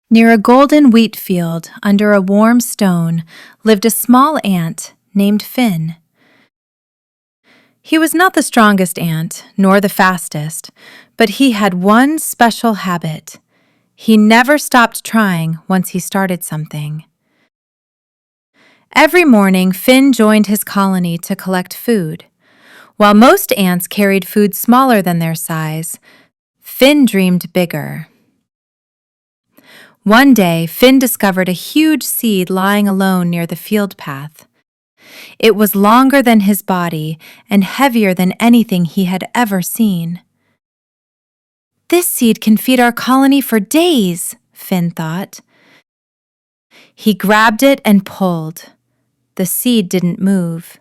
Near a golden wheat field, under a warm stone, lived a small ant named Finn. He was not the strongest ant, nor the fastest, but he had one special habit. He never stopped trying once he started something. Every morning, Finn joined his colony to collect food. While most ants carried food smaller than their size, Finn dreamed bigger. One day, Finn discovered a huge seed lying alone near the field path. It was longer than his body and heavier than anything he had ever seen. "This seed can feed our colony for days," Finn thought. He grabbed it and pulled. The seed didn't move.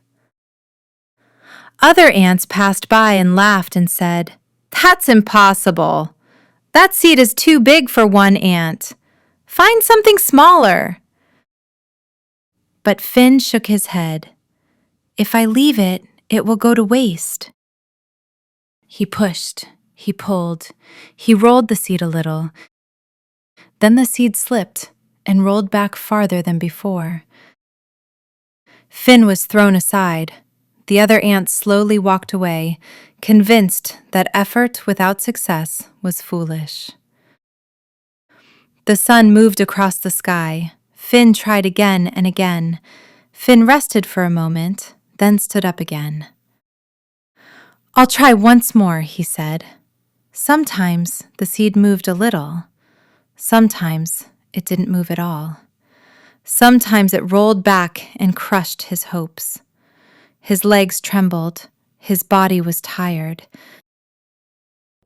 Other ants passed by and laughed and said, "That's impossible. That seed is too big for one ant. Find something smaller." But Finn shook his head. "If I leave it, it will go to waste." He pushed, he pulled, he rolled the seed a little. Then the seed slipped and rolled back farther than before. Finn was thrown aside. The other ants slowly walked away, convinced that effort without success was foolish. The sun moved across the sky. Finn tried again and again. Finn rested for a moment, then stood up again. "I'll try once more," he said. Sometimes the seed moved a little. Sometimes it didn't move at all. Sometimes it rolled back and crushed his hopes. His legs trembled. His body was tired.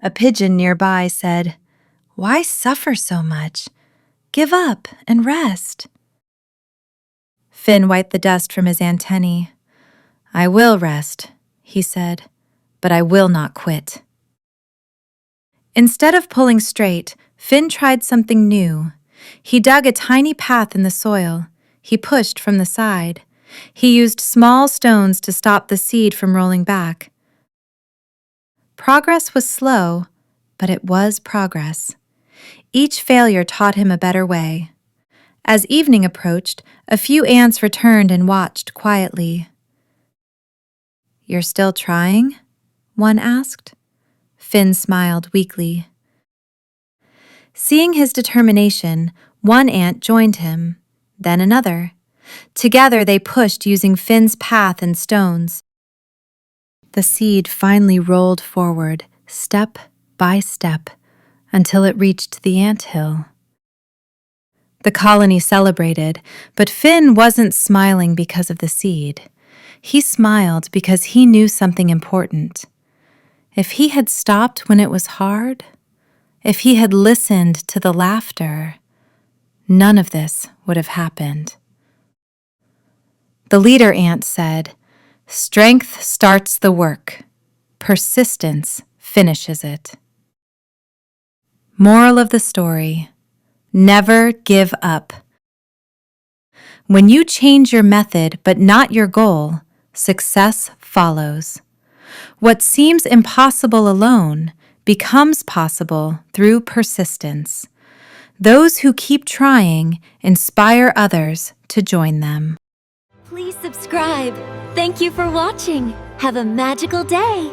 A pigeon nearby said, "Why suffer so much? Give up and rest." Finn wiped the dust from his antennae. "I will rest," he said, "but I will not quit." Instead of pulling straight, Finn tried something new. He dug a tiny path in the soil. He pushed from the side. He used small stones to stop the seed from rolling back. Progress was slow, but it was progress. Each failure taught him a better way. As evening approached, a few ants returned and watched quietly. "You're still trying?" one asked. Finn smiled weakly. Seeing his determination, one ant joined him, then another. Together they pushed using Finn's path and stones. The seed finally rolled forward, step by step, until it reached the anthill. The colony celebrated, but Finn wasn't smiling because of the seed. He smiled because he knew something important. If he had stopped when it was hard, if he had listened to the laughter, none of this would have happened. The leader ant said, "Strength starts the work. Persistence finishes it." Moral of the story: never give up. When you change your method but not your goal, success follows. What seems impossible alone becomes possible through persistence. Those who keep trying inspire others to join them. Please subscribe. Thank you for watching. Have a magical day.